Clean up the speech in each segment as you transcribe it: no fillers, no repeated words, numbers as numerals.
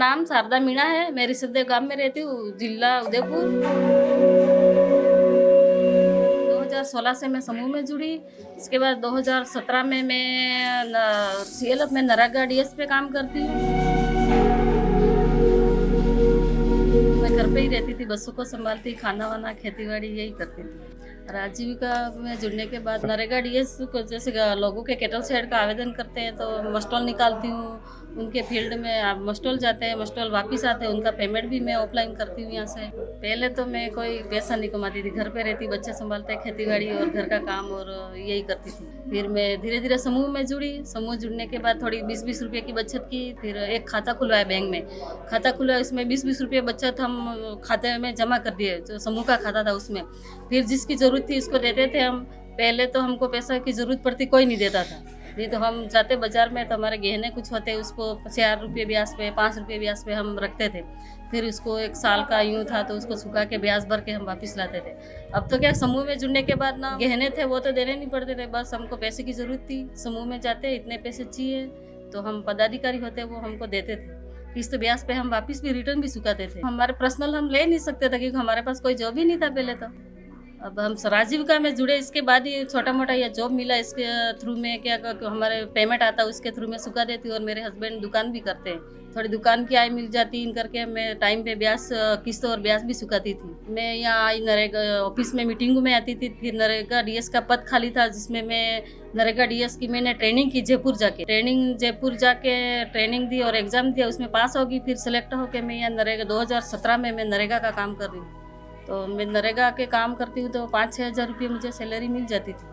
नाम शारदा मीणा है। मैं ऋषभदेव गांव में रहती हूँ, जिला उदयपुर। 2016 से मैं समूह में जुड़ी। इसके बाद 2017 में मैं CLF में नरेगा DS पे काम करती हूँ। मैं घर पे ही रहती थी, बच्चों को संभालती, खाना वाना, खेती बाड़ी यही करती थी। आजीविका में जुड़ने के बाद नरेगा DS को जैसे लोगों के कैटल शेड का आवेदन करते हैं तो मस्टॉल निकालती हूँ। उनके फील्ड में आप मस्टॉल जाते हैं, मस्टॉल वापस आते हैं, उनका पेमेंट भी मैं ऑफलाइन करती हूँ यहाँ से। पहले तो मैं कोई पैसा नहीं कमाती थी, घर पे रहती, बच्चे संभालते, खेती बाड़ी और घर का काम और यही करती थी। फिर मैं धीरे धीरे समूह में जुड़ी। समूह जुड़ने के बाद थोड़ी 20-20 रुपये की बचत की। फिर एक खाता खुलवाया बैंक में, खाता खुलवाया, उसमें 20-20 रुपये बचत हम खाते में जमा कर दिए, जो समूह का खाता था उसमें। फिर जिसकी ज़रूरत थी उसको देते थे हम। पहले तो हमको पैसा की ज़रूरत पड़ती, कोई नहीं देता था। नहीं तो हम जाते बाजार में तो हमारे गहने कुछ होते, उसको 4 रुपये ब्याज पे, 5 रुपये ब्याज पे हम रखते थे। फिर उसको 1 साल का यूँ था तो उसको सुखा के ब्याज भर के हम वापस लाते थे। अब तो क्या, समूह में जुड़ने के बाद ना गहने थे वो तो देने नहीं पड़ते थे, बस हमको पैसे की ज़रूरत थी। समूह में जाते, इतने पैसे चाहिए तो हम पदाधिकारी होते वो हमको देते थे। किस्त ब्याज पे हम वापस भी रिटर्न भी चुकाते थे। हमारे पर्सनल हम ले नहीं सकते थे क्योंकि हमारे पास कोई जॉब ही नहीं था पहले तो। अब हम आजीविका में जुड़े, इसके बाद ही छोटा मोटा या जॉब मिला, इसके थ्रू में क्या हमारे पेमेंट आता उसके थ्रू में चुका देती हूँ। और मेरे हस्बैंड दुकान भी करते हैं, थोड़ी दुकान की आय मिल जाती इन करके मैं टाइम पे ब्याज, किस्त और ब्याज भी चुकाती थी। मैं यहाँ आई, नरेगा ऑफिस में मीटिंग में आती थी। फिर नरेगा DS का पद खाली था जिसमें मैं नरेगा DS की मैंने ट्रेनिंग की, जयपुर जाके ट्रेनिंग दी और एग्ज़ाम दिया, उसमें पास होगी। फिर सेलेक्ट होकर मैं यहाँ नरेगा 2017 में मैं नरेगा का काम कर रही हूँ। तो मैं नरेगा के काम करती हूँ तो 5-6 हज़ार रुपये मुझे सैलरी मिल जाती थी।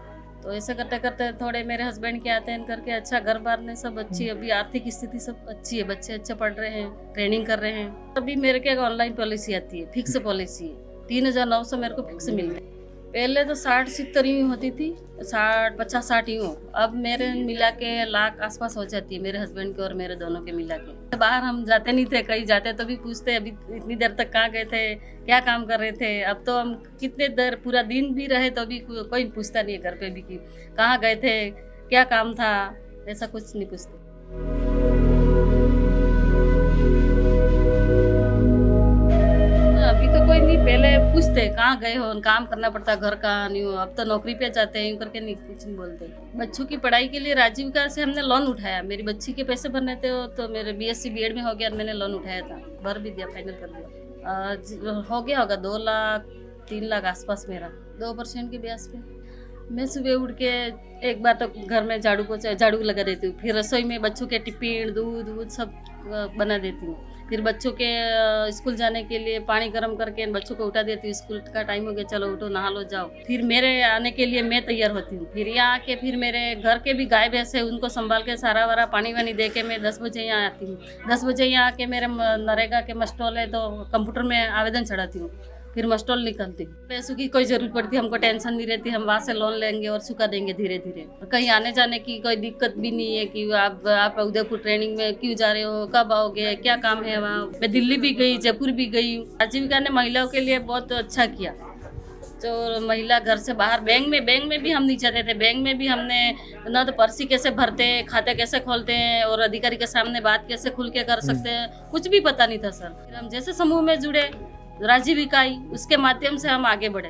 तो ऐसे करते करते थोड़े मेरे हस्बैंड के आते हैं करके अच्छा, घर बार ने सब अच्छी, अभी आर्थिक स्थिति सब अच्छी है, बच्चे अच्छे पढ़ रहे हैं, ट्रेनिंग कर रहे हैं। अभी मेरे के ऑनलाइन पॉलिसी आती है, फिक्स पॉलिसी है, 3,900 मेरे को फिक्स मिलते हैं। पहले तो 60-70 यूँ होती थी, 50-60 यूँ। अब मेरे मिला के लाख आसपास हो जाती है, मेरे हस्बैंड के और मेरे दोनों के मिला के। बाहर हम जाते नहीं थे, कहीं जाते तो भी पूछते अभी इतनी देर तक कहाँ गए थे, क्या काम कर रहे थे। अब तो हम कितने देर पूरा दिन भी रहे तो भी कोई पूछता नहीं है घर पे भी कि कहाँ गए थे, क्या काम था, ऐसा कुछ नहीं पूछते। अभी तो कोई नहीं, पहले पूछते कहाँ गए हो, काम करना पड़ता, घर का नहीं हो। अब तो नौकरी पे जाते हैं, यूँ करके नहीं, कुछ नहीं बोलते। बच्चों की पढ़ाई के लिए आजीविका से हमने लोन उठाया। मेरी बच्ची के पैसे भरने थे तो मेरे BSc B.Ed में हो गया, मैंने लोन उठाया था, भर भी दिया, फाइनल कर दिया। हो गया होगा 2 लाख 3 लाख आसपास मेरा, 2% के ब्याज पे। मैं सुबह उठ के एक बार तो घर में झाड़ू लगा देती हूँ। फिर रसोई में बच्चों के टिफिन, दूध सब बना देती हूँ। फिर बच्चों के स्कूल जाने के लिए पानी गर्म करके बच्चों को उठा देती हूँ। स्कूल का टाइम हो गया, चलो उठो, नहा लो, जाओ। फिर मेरे आने के लिए मैं तैयार होती हूँ। फिर यहाँ आके फिर मेरे घर के भी गाय भैंस है, उनको संभाल के सारा वारा पानी वानी दे के मैं 10 बजे यहाँ आती हूँ। 10 बजे यहाँ आके मेरे नरेगा के मस्टॉल है तो कंप्यूटर में आवेदन चढ़ाती हूँ। फिर मस्टॉल निकलती हूँ। पैसों की कोई ज़रूरत पड़ती, हमको टेंशन नहीं रहती, हम वहाँ से लोन लेंगे और चुका देंगे धीरे धीरे। कहीं आने जाने की कोई दिक्कत भी नहीं है कि आप उदयपुर ट्रेनिंग में क्यों जा रहे हो, कब आओगे, क्या काम है वहाँ। मैं दिल्ली भी गई, जयपुर भी गई। आजीविका ने महिलाओं के लिए बहुत अच्छा किया। जो महिला घर से बाहर, बैंक में भी हम नहीं जाते थे। बैंक में भी हमने ना तो पर्ची कैसे भरते हैं, खाते कैसे खोलते हैं और अधिकारी के सामने बात कैसे खुल के कर सकते हैं, कुछ भी पता नहीं था सर। फिर हम जैसे समूह में जुड़े, आजीविका आई, उसके माध्यम से हम आगे बढ़े।